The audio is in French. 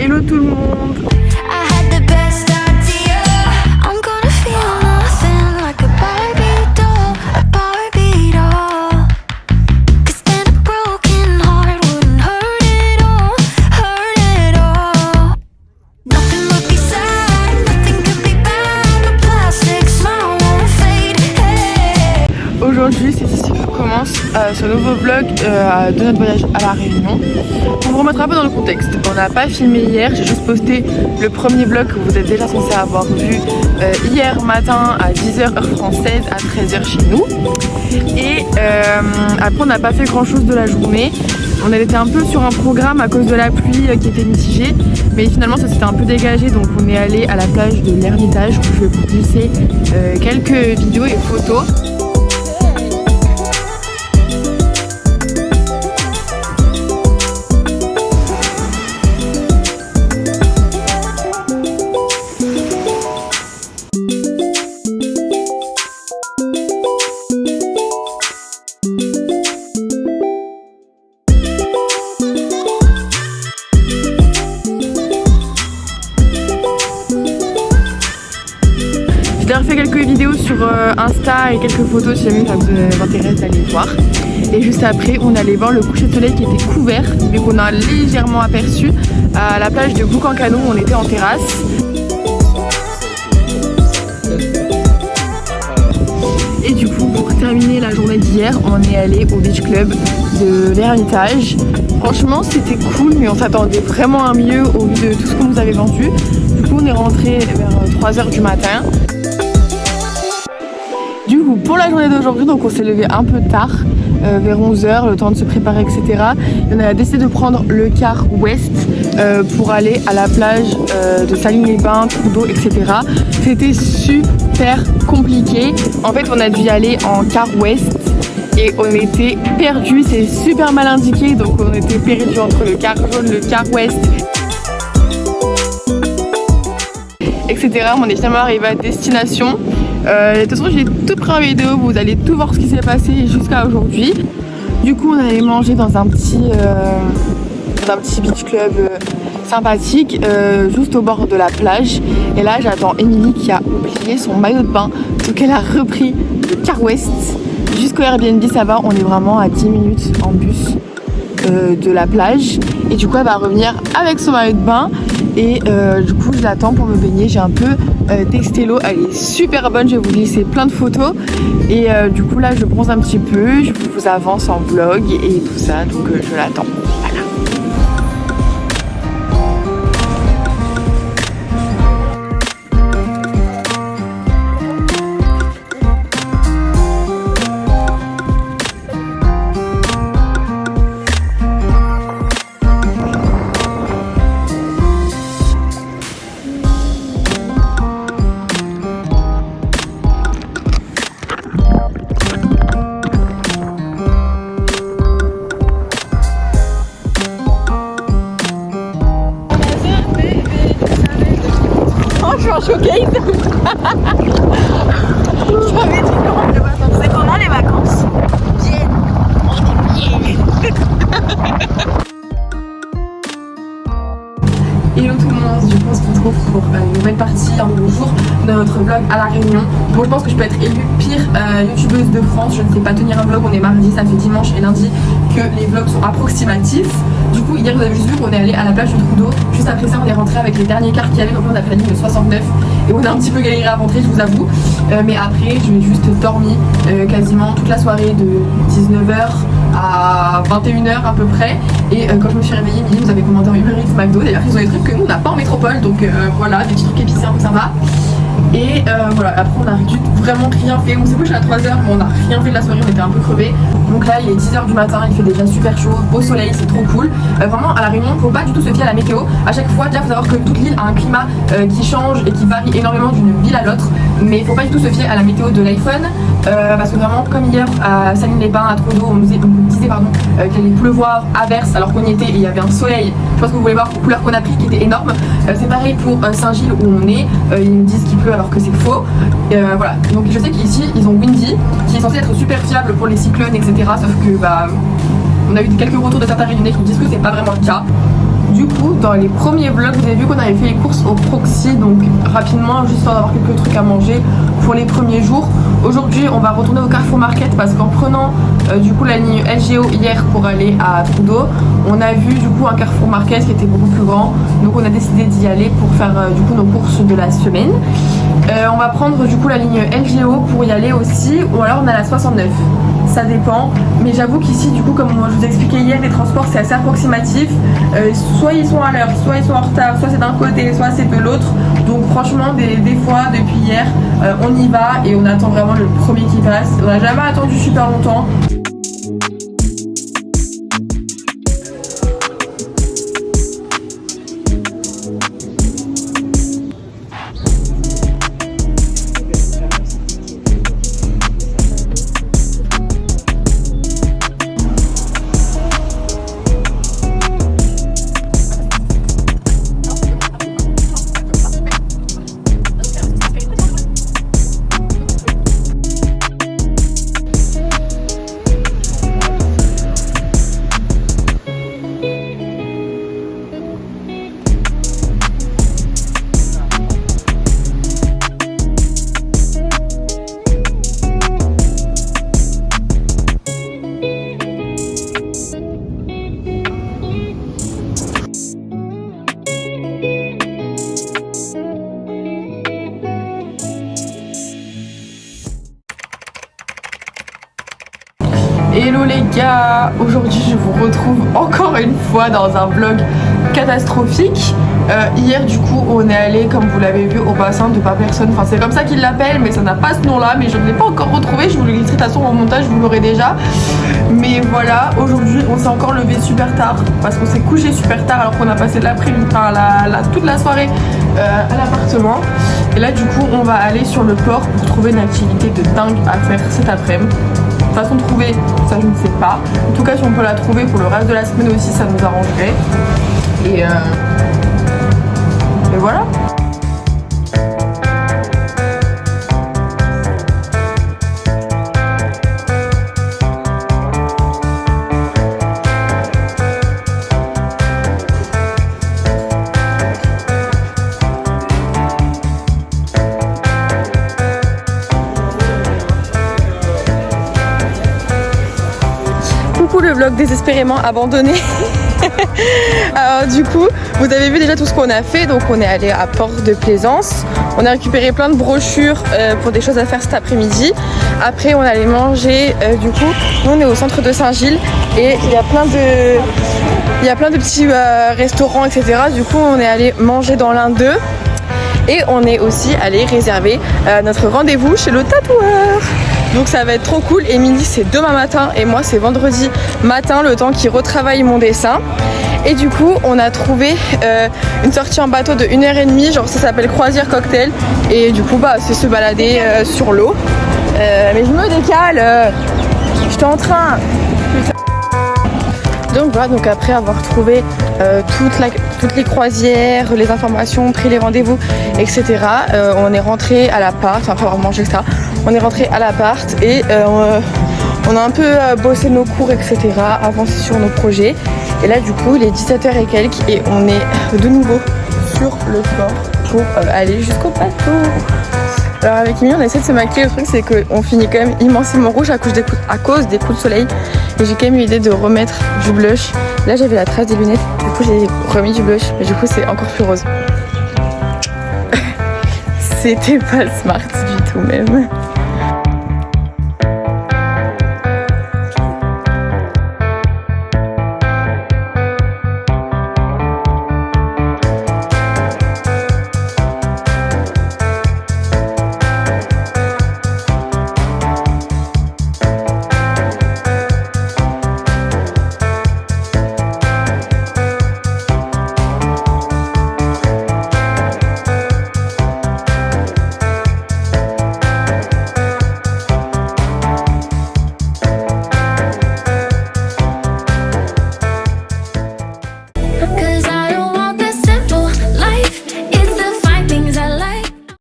Hello tout le monde. Aujourd'hui, c'est ici que commence ce nouveau vlog de notre voyage à La Réunion. Pour vous remettre un peu dans le contexte, on n'a pas filmé hier, j'ai juste posté le premier vlog que vous êtes déjà censé avoir vu hier matin à 10h heure française, à 13h chez nous. Et après on n'a pas fait grand chose de la journée. On était un peu sur un programme à cause de la pluie qui était mitigée, mais finalement ça s'était un peu dégagé, donc on est allé à la plage de l'Ermitage où je vais vous glisser quelques vidéos et photos. J'ai d'ailleurs fait quelques vidéos sur Insta et quelques photos si jamais ça vous intéresse d'aller voir. Et juste après on allait voir le coucher de soleil qui était couvert, mais qu'on a légèrement aperçu à la plage de Boucancano où on était en terrasse. Et du coup pour terminer la journée d'hier, on est allé au beach club de l'Ermitage. Franchement c'était cool, mais on s'attendait vraiment à mieux au vu de tout ce qu'on nous avait vendu. Du coup on est rentré vers 3h du matin. Du coup pour la journée d'aujourd'hui, donc on s'est levé un peu tard, vers 11h, le temps de se préparer etc. Et on a décidé de prendre le car ouest pour aller à la plage de Salines-les-Bains, Trudeau etc. C'était super compliqué. En fait on a dû y aller en car ouest et on était perdus, c'est super mal indiqué, donc on était perdus entre le car jaune, le car ouest etc. On est finalement arrivé à destination. De toute façon j'ai tout pris en vidéo, vous allez tout voir ce qui s'est passé jusqu'à aujourd'hui. Du coup on allait manger dans un petit beach club sympathique juste au bord de la plage. Et là j'attends Émilie qui a oublié son maillot de bain, donc elle a repris le car ouest jusqu'au Airbnb. Ça va, on est vraiment à 10 minutes en bus de la plage, et du coup elle va revenir avec son maillot de bain. Et du coup je l'attends pour me baigner. J'ai un peu testé l'eau, elle est super bonne, je vais vous glisser plein de photos. Et du coup là je bronze un petit peu, je vous avance en vlog et tout ça, donc je l'attends. Voilà. Showcase. J'avais dit comment les vacances. C'est comment les vacances? Bien. Hello tout le monde, je pense qu'on se retrouve pour une nouvelle partie, un nouveau jour de notre vlog à La Réunion. Bon, je pense que je peux être élue pire youtubeuse de France. Je ne sais pas tenir un vlog, on est mardi, ça fait dimanche et lundi que les vlogs sont approximatifs. Du coup hier vous avez juste vu qu'on est allé à la plage de Trudeau. Juste après ça on est rentré avec les derniers cars qu'il y avait, donc on a fait la ligne de 69 et on a un petit peu galéré à rentrer, je vous avoue. Mais après je vais juste dormir quasiment toute la soirée de 19h à 21h à peu près. Et quand je me suis réveillée, Mimi nous avait commandé en Uber Eats, McDo. D'ailleurs ils ont des trucs que nous on n'a pas en métropole, donc voilà, des petits trucs épicés un peu sympa. Et voilà, après on a vraiment rien fait. On s'est couché à 3h, mais on n'a rien fait de la soirée, on était un peu crevés. Donc là il est 10h du matin, il fait déjà super chaud, beau soleil, c'est trop cool. Vraiment à La Réunion, faut pas du tout se fier à la météo. À chaque fois, déjà faut savoir que toute l'île a un climat qui change et qui varie énormément d'une ville à l'autre. Mais il faut pas du tout se fier à la météo de l'iPhone, parce que vraiment comme hier à Salines-les-Bains, à Trudeau, on nous disait qu'il allait pleuvoir, averse, alors qu'on y était et il y avait un soleil. Je pense que vous voulez voir la couleur qu'on a pris qui était énorme. C'est pareil pour Saint-Gilles où on est, ils me disent qu'il pleut alors que c'est faux. Voilà, donc je sais qu'ici ils ont Windy qui est censé être super fiable pour les cyclones etc. Sauf que bah on a eu quelques retours de certains réunionnais qui nous disent que c'est pas vraiment le cas. Du du coup, dans les premiers vlogs, vous avez vu qu'on avait fait les courses au Proxy, donc rapidement, juste pour avoir quelques trucs à manger pour les premiers jours. Aujourd'hui, on va retourner au Carrefour Market parce qu'en prenant du coup la ligne LGO hier pour aller à Trudeau, on a vu du coup un Carrefour Market qui était beaucoup plus grand, donc on a décidé d'y aller pour faire du coup nos courses de la semaine. On va prendre du coup la ligne LGO pour y aller aussi, ou alors on a la 69. Ça dépend, mais j'avoue qu'ici du coup comme je vous expliquais hier, les transports c'est assez approximatif, soit ils sont à l'heure, soit ils sont en retard, soit c'est d'un côté, soit c'est de l'autre, donc franchement des fois depuis hier on y va et on attend vraiment le premier qui passe, on n'a jamais attendu super longtemps. Hello les gars, aujourd'hui je vous retrouve encore une fois dans un vlog catastrophique. Hier du coup on est allé, comme vous l'avez vu, au bassin de Papersonne, enfin c'est comme ça qu'ils l'appellent mais ça n'a pas ce nom là, mais je ne l'ai pas encore retrouvé, je vous le glisserai de toute façon en montage, vous l'aurez déjà. Mais voilà, aujourd'hui on s'est encore levé super tard parce qu'on s'est couché super tard alors qu'on a passé l'après-midi, enfin toute la soirée à l'appartement. Et là du coup on va aller sur le port pour trouver une activité de dingue à faire cet après-midi. Façon de trouver, ça je ne sais pas. En tout cas si on peut la trouver pour le reste de la semaine aussi, ça nous arrangerait. Et voilà. Coucou le vlog désespérément abandonné. Alors du coup, vous avez vu déjà tout ce qu'on a fait. Donc on est allé à Port de Plaisance. On a récupéré plein de brochures pour des choses à faire cet après-midi. Après on allait manger du coup. Nous on est au centre de Saint-Gilles et il y a plein de petits restaurants etc. Du coup on est allé manger dans l'un d'eux. Et on est aussi allé réserver notre rendez-vous chez le tatoueur. Donc ça va être trop cool. Émilie c'est demain matin et moi c'est vendredi matin, le temps qu'il retravaille mon dessin. Et du coup on a trouvé une sortie en bateau de 1h30, genre ça s'appelle croisière cocktail. Et du coup bah c'est se balader sur l'eau. Mais je me décale, j'étais en train. Donc voilà, donc après avoir trouvé toutes les croisières, les informations, pris les rendez-vous, etc. On est rentré à l'appart, enfin, après avoir mangé ça, on est rentré à l'appart et on a un peu bossé nos cours, etc. Avancé sur nos projets. Et là du coup il est 17h et quelques et on est de nouveau sur le port pour aller jusqu'au bateau. Alors avec Amy on essaie de se maquiller, le truc c'est qu'on finit quand même immensément rouge à cause des coups de soleil. Et j'ai quand même eu l'idée de remettre du blush. Là j'avais la trace des lunettes, du coup j'ai remis du blush, mais du coup c'est encore plus rose. C'était pas smart du tout même.